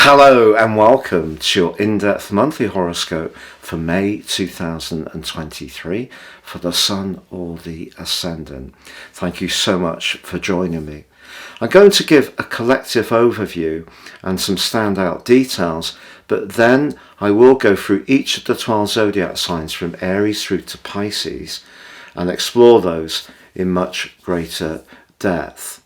Hello and welcome to your in-depth monthly horoscope for May 2023 for the Sun or the Ascendant. Thank you so much for joining me. I'm going to give a collective overview and some standout details, but then I will go through each of the 12 zodiac signs from Aries through to Pisces and explore those in much greater depth.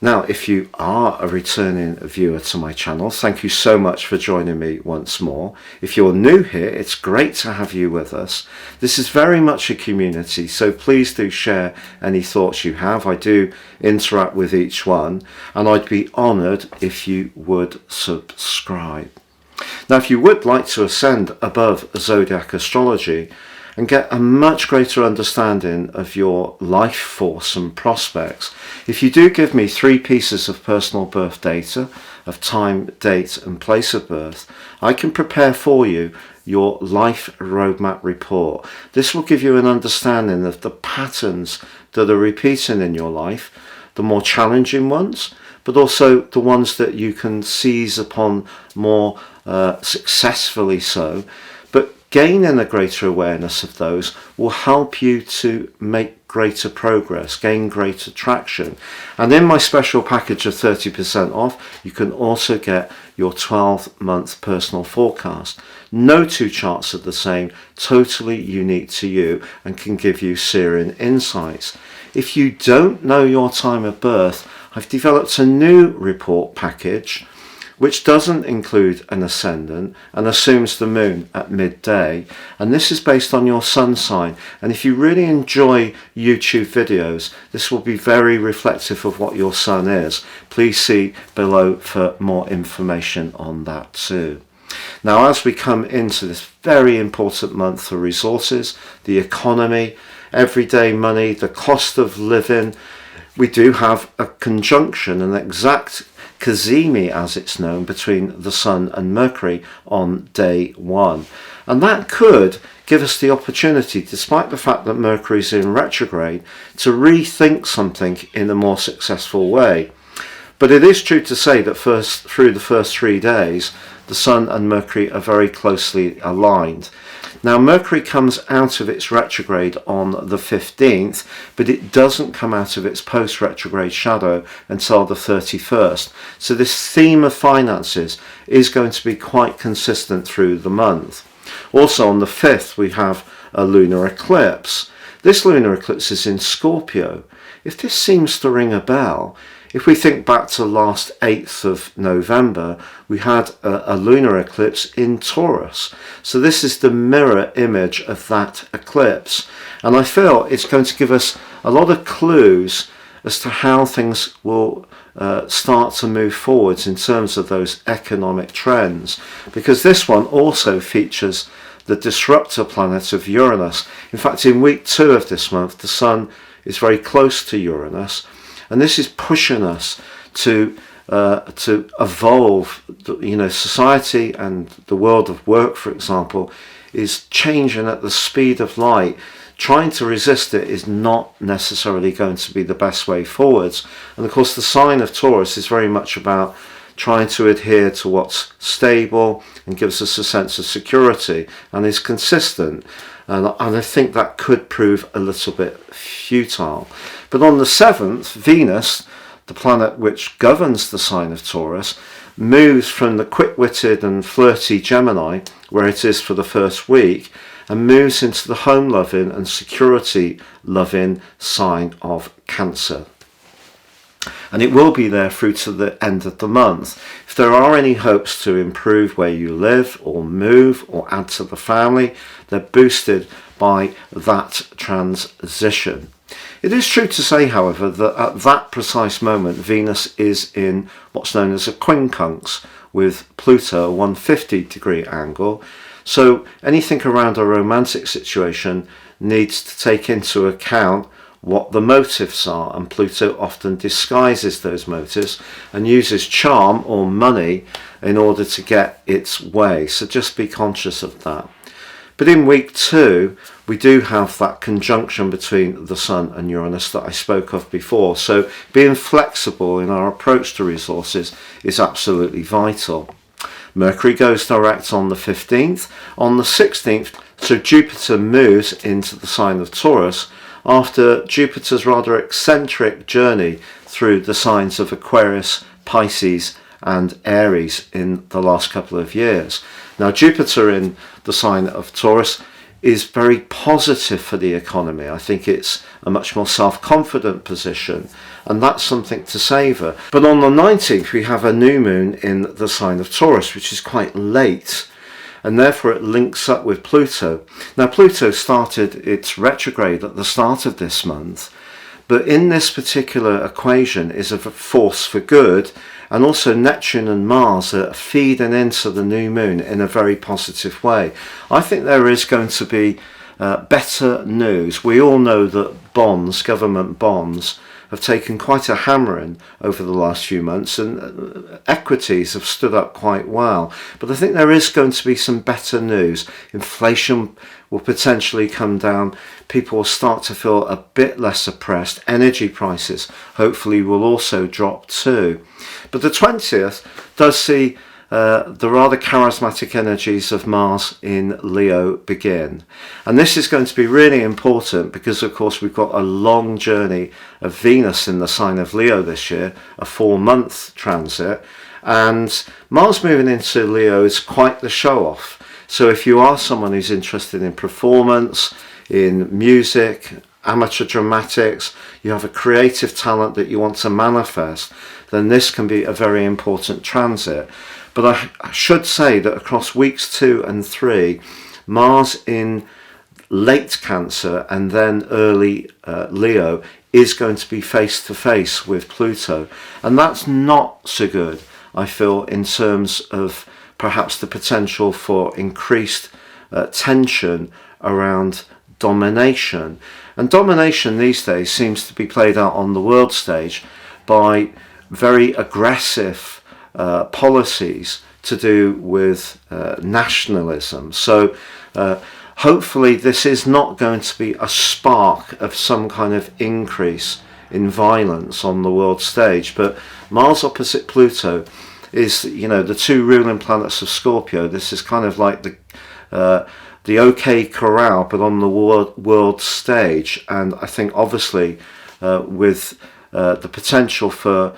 Now, if you are a returning viewer to my channel, thank you so much for joining me once more. If you're new here, it's great to have you with us. This is very much a community, so please do share any thoughts you have. I do interact with each one, and I'd be honoured if you would subscribe. Now, if you would like to ascend above zodiac astrology and get a much greater understanding of your life force and prospects, if you do give me 3 pieces of personal birth data of time, date and place of birth, I can prepare for you your life roadmap report. This will give you an understanding of the patterns that are repeating in your life, the more challenging ones, but also the ones that you can seize upon more successfully so. Gaining a greater awareness of those will help you to make greater progress, gain greater traction. And in my special package of 30% off, you can also get your 12-month personal forecast. No 2 charts are the same, totally unique to you, and can give you searing insights. If you don't know your time of birth, I've developed a new report package which doesn't include an ascendant and assumes the moon at midday, and this is based on your sun sign. And if you really enjoy YouTube videos, this will be very reflective of what your sun is. Please see below for more information on that too. Now, as we come into this very important month for resources, the economy, everyday money, the cost of living, we do have a conjunction, an exact cazimi as it's known, between the Sun and Mercury on day 1. And that could give us the opportunity, despite the fact that Mercury is in retrograde, to rethink something in a more successful way. But it is true to say that through the first 3 days, the Sun and Mercury are very closely aligned. Now, Mercury comes out of its retrograde on the 15th, but it doesn't come out of its post-retrograde shadow until the 31st. So this theme of finances is going to be quite consistent through the month. Also on the 5th, we have a lunar eclipse. This lunar eclipse is in Scorpio. If this seems to ring a bell, if we think back to last 8th of November, we had a lunar eclipse in Taurus. So this is the mirror image of that eclipse. And I feel it's going to give us a lot of clues as to how things will start to move forwards in terms of those economic trends. Because this one also features the disruptor planet of Uranus. In fact, in week 2 of this month, the Sun is very close to Uranus. And this is pushing us to evolve. Society and the world of work, for example, is changing at the speed of light. Trying to resist it is not necessarily going to be the best way forwards. And of course, the sign of Taurus is very much about trying to adhere to what's stable and gives us a sense of security and is consistent. And I think that could prove a little bit futile. But on the 7th, Venus, the planet which governs the sign of Taurus, moves from the quick-witted and flirty Gemini, where it is for the first week, and moves into the home-loving and security-loving sign of Cancer. And it will be there through to the end of the month. If there are any hopes to improve where you live or move or add to the family, they're boosted by that transition. It is true to say, however, that at that precise moment, Venus is in what's known as a quincunx with Pluto, a 150-degree angle. So anything around a romantic situation needs to take into account what the motives are, and Pluto often disguises those motives and uses charm or money in order to get its way. So just be conscious of that. But in week 2, we do have that conjunction between the Sun and Uranus that I spoke of before. So being flexible in our approach to resources is absolutely vital. Mercury goes direct on the 15th. On the 16th, so Jupiter moves into the sign of Taurus after Jupiter's rather eccentric journey through the signs of Aquarius, Pisces and Aries in the last couple of years. Now, Jupiter in the sign of Taurus is very positive for the economy. I think it's a much more self-confident position, and that's something to savour. But on the 19th, we have a new moon in the sign of Taurus, which is quite late, and therefore it links up with Pluto. Now, Pluto started its retrograde at the start of this month, but in this particular equation is a force for good, and also Neptune and Mars are feeding into the new moon in a very positive way. I think there is going to be better news. We all know that bonds, government bonds, have taken quite a hammering over the last few months, and equities have stood up quite well. But I think there is going to be some better news. Inflation will potentially come down. People will start to feel a bit less oppressed. Energy prices hopefully will also drop too. But the 20th does see the rather charismatic energies of Mars in Leo begin. And this is going to be really important because, of course, we've got a long journey of Venus in the sign of Leo this year, a 4-month transit. And Mars moving into Leo is quite the show-off. So if you are someone who's interested in performance, in music, amateur dramatics, you have a creative talent that you want to manifest, then this can be a very important transit. But I should say that across weeks 2 and 3, Mars in late Cancer and then early Leo is going to be face to face with Pluto. And that's not so good, I feel, in terms of perhaps the potential for increased tension around domination. And domination these days seems to be played out on the world stage by very aggressive policies to do with nationalism. So hopefully this is not going to be a spark of some kind of increase in violence on the world stage. But Mars opposite Pluto is, you know, the two ruling planets of Scorpio. This is kind of like the OK Corral, but on the world stage. And I think obviously with the potential for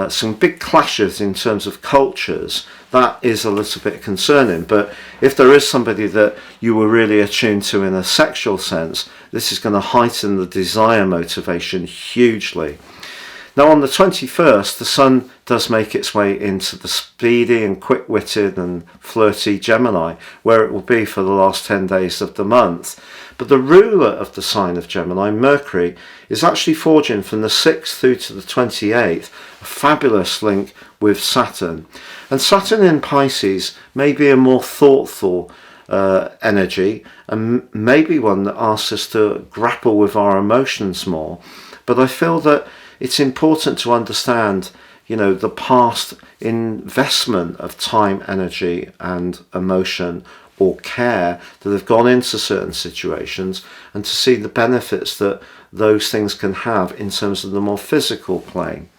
some big clashes in terms of cultures, that is a little bit concerning. But if there is somebody that you were really attuned to in a sexual sense, this is going to heighten the desire motivation hugely. Now on the 21st, the Sun does make its way into the speedy and quick-witted and flirty Gemini, where it will be for the last 10 days of the month. But the ruler of the sign of Gemini, Mercury, is actually forging from the 6th through to the 28th, a fabulous link with Saturn. And Saturn in Pisces may be a more thoughtful energy, and maybe one that asks us to grapple with our emotions more. But I feel that it's important to understand, you know, the past investment of time, energy and emotion or care that have gone into certain situations, and to see the benefits that those things can have in terms of the more physical plane.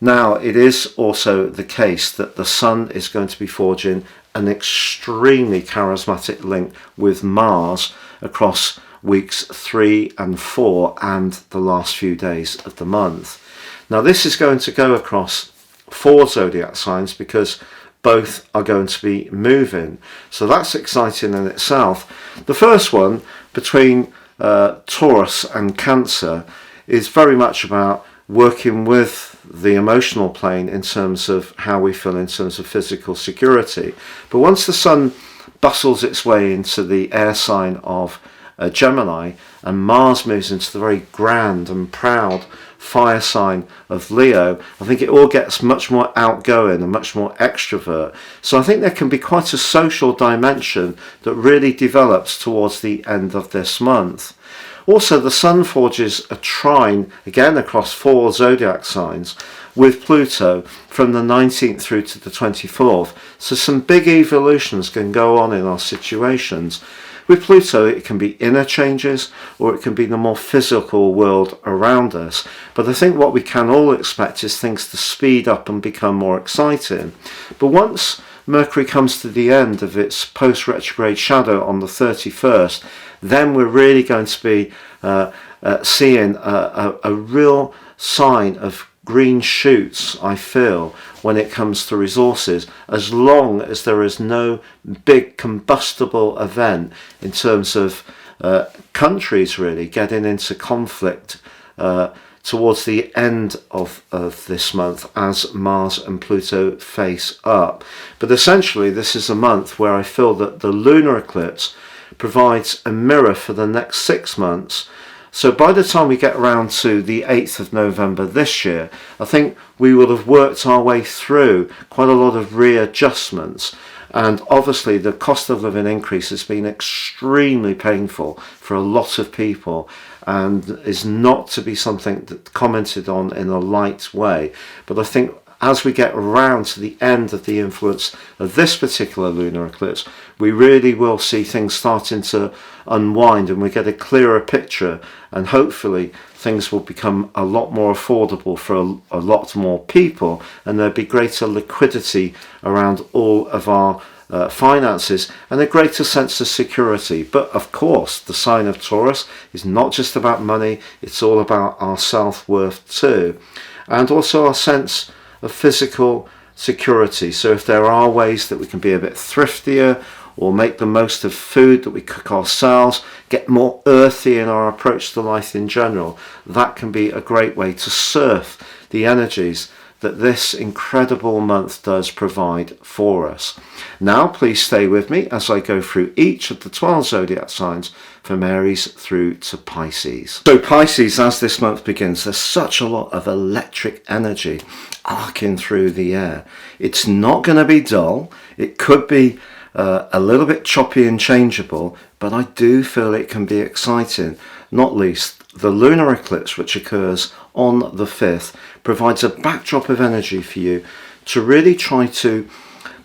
Now, it is also the case that the Sun is going to be forging an extremely charismatic link with Mars across weeks 3 and 4 and the last few days of the month. Now, this is going to go across 4 zodiac signs because both are going to be moving. So that's exciting in itself. The first one, between Taurus and Cancer, is very much about working with the emotional plane in terms of how we feel in terms of physical security. But once the Sun bustles its way into the air sign of Gemini, and Mars moves into the very grand and proud fire sign of Leo, I think it all gets much more outgoing and much more extrovert. So I think there can be quite a social dimension that really develops towards the end of this month. Also, the Sun forges a trine, again across 4 zodiac signs, with Pluto from the 19th through to the 24th. So some big evolutions can go on in our situations. With Pluto, it can be inner changes, or it can be the more physical world around us. But I think what we can all expect is things to speed up and become more exciting. But once Mercury comes to the end of its post-retrograde shadow on the 31st, then we're really going to be seeing a real sign of green shoots, I feel, when it comes to resources, as long as there is no big combustible event in terms of countries really getting into conflict towards the end of this month as Mars and Pluto face up. But essentially this is a month where I feel that the lunar eclipse provides a mirror for the next 6 months. So by the time we get around to the 8th of November this year, I think we will have worked our way through quite a lot of readjustments. And obviously the cost of living increase has been extremely painful for a lot of people and is not to be something that's commented on in a light way. But I think as we get around to the end of the influence of this particular lunar eclipse, we really will see things starting to unwind and we get a clearer picture, and hopefully things will become a lot more affordable for a lot more people, and there'll be greater liquidity around all of our finances and a greater sense of security. But of course the sign of Taurus is not just about money, it's all about our self-worth too, and also our sense of physical security. So if there are ways that we can be a bit thriftier or make the most of food that we cook ourselves, get more earthy in our approach to life in general, that can be a great way to surf the energies that this incredible month does provide for us. Now please stay with me as I go through each of the 12 zodiac signs from Aries through to Pisces. So Pisces, as this month begins, there's such a lot of electric energy arcing through the air. It's not going to be dull. It could be a little bit choppy and changeable, but I do feel it can be exciting. Not least the lunar eclipse, which occurs on the 5th, provides a backdrop of energy for you to really try to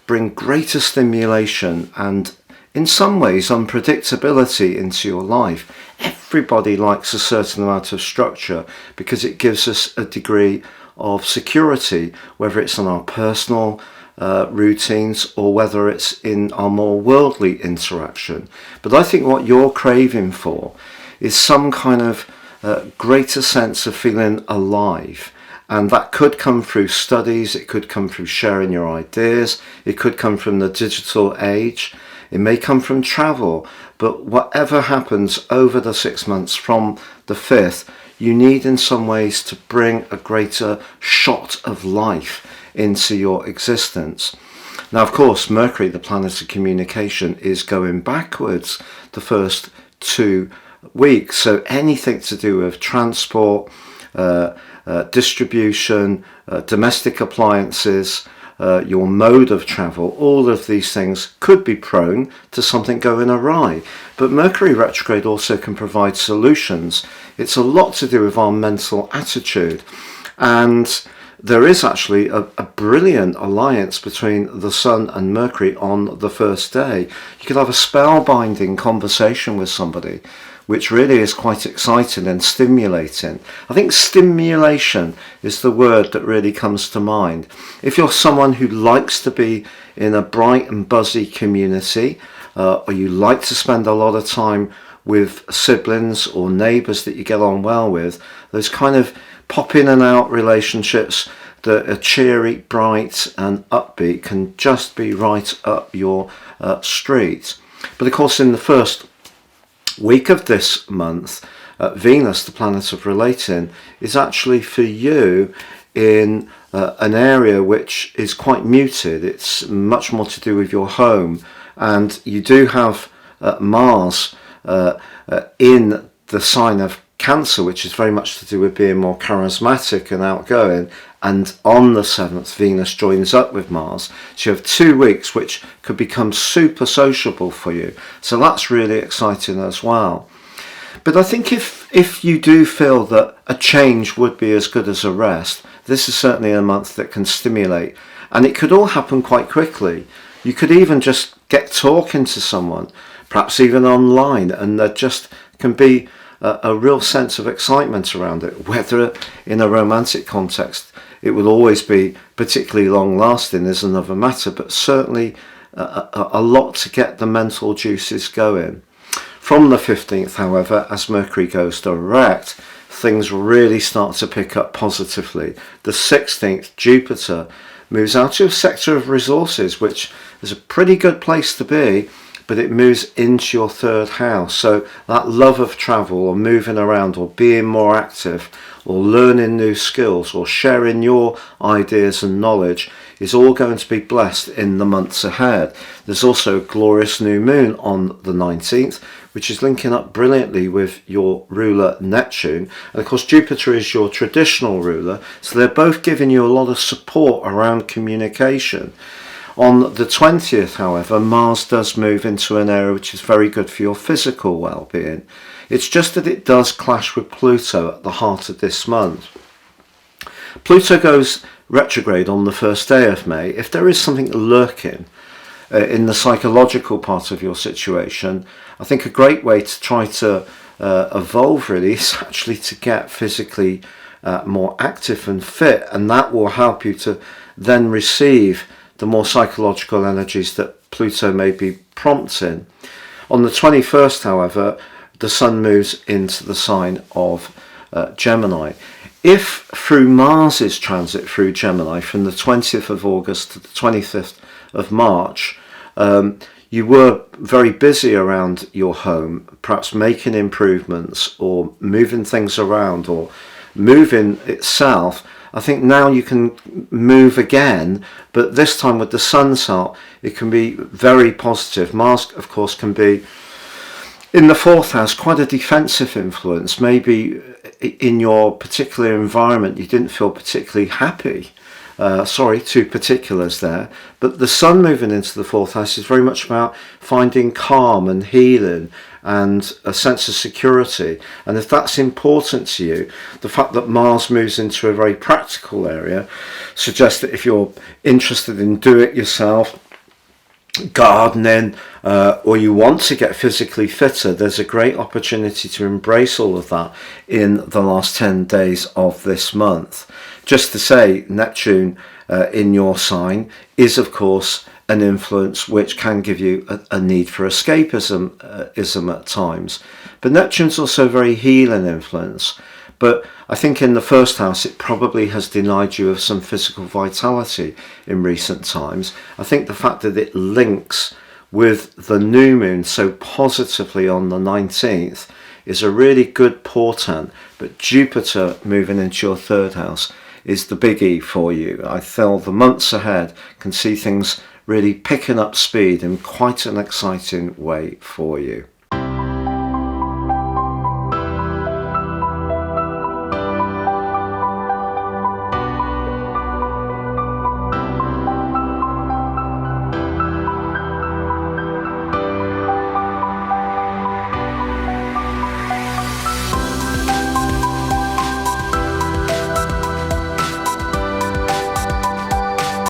bring greater stimulation and in some ways unpredictability into your life. Everybody likes a certain amount of structure because it gives us a degree of security, whether it's on our personal routines or whether it's in our more worldly interaction. But I think what you're craving for is some kind of greater sense of feeling alive, and that could come through studies, it could come through sharing your ideas, it could come from the digital age, it may come from travel, but whatever happens over the 6 months from the 5th, you need in some ways to bring a greater shot of life into your existence. Now of course Mercury, the planet of communication, is going backwards the first 2 weeks, so anything to do with transport, distribution, domestic appliances, your mode of travel, all of these things could be prone to something going awry. But Mercury retrograde also can provide solutions. It's a lot to do with our mental attitude, and there is actually a brilliant alliance between the Sun and Mercury on the first day. You could have a spellbinding conversation with somebody, which really is quite exciting and stimulating. I think stimulation is the word that really comes to mind. If you're someone who likes to be in a bright and buzzy community, or you like to spend a lot of time with siblings or neighbours that you get on well with, those kind of pop in and out relationships that are cheery, bright and upbeat can just be right up your street. But of course in the first week of this month, Venus, the planet of relating, is actually for you in an area which is quite muted. It's much more to do with your home, and you do have Mars in the sign of Cancer, which is very much to do with being more charismatic and outgoing, and on the 7th Venus joins up with Mars, so you have 2 weeks which could become super sociable for you, so that's really exciting as well. But I think if you do feel that a change would be as good as a rest, this is certainly a month that can stimulate, and it could all happen quite quickly. You could even just get talking to someone, perhaps even online, and there just can be a real sense of excitement around it, whether in a romantic context it will always be particularly long lasting is another matter, but certainly a lot to get the mental juices going. From the 15th, however, as Mercury goes direct, things really start to pick up positively. The 16th, Jupiter moves out of a sector of resources, which is a pretty good place to be, but it moves into your third house. So that love of travel or moving around or being more active or learning new skills or sharing your ideas and knowledge is all going to be blessed in the months ahead. There's also a glorious new moon on the 19th, which is linking up brilliantly with your ruler Neptune. And of course, Jupiter is your traditional ruler, so they're both giving you a lot of support around communication. On the 20th, however, Mars does move into an area which is very good for your physical well-being. It's just that it does clash with Pluto at the heart of this month. Pluto goes retrograde on the first day of May. If there is something lurking in the psychological part of your situation, I think a great way to try to evolve really is actually to get physically more active and fit, and that will help you to then receive the more psychological energies that Pluto may be prompting. On the 21st, however, the Sun moves into the sign of Gemini. If through Mars's transit through Gemini from the 20th of August to the 25th of March, you were very busy around your home, perhaps making improvements or moving things around or moving itself, I think now you can move again, but this time with the Sun's help, it can be very positive. Mars, of course, can be in the fourth house, quite a defensive influence. Maybe in your particular environment, you didn't feel particularly happy. Sorry, two particulars there. But the Sun moving into the fourth house is very much about finding calm and healing and a sense of security. And if that's important to you, the fact that Mars moves into a very practical area suggests that if you're interested in do it yourself, gardening, or you want to get physically fitter, there's a great opportunity to embrace all of that in the last 10 days of this month. Just to say, Neptune in your sign is of course an influence which can give you a need for escapism at times, but Neptune's also a very healing influence. But I think in the first house it probably has denied you of some physical vitality in recent times. I think the fact that it links with the new moon so positively on the 19th is a really good portent, but Jupiter moving into your third house is the biggie for you. I feel the months ahead can see things really picking up speed in quite an exciting way for you.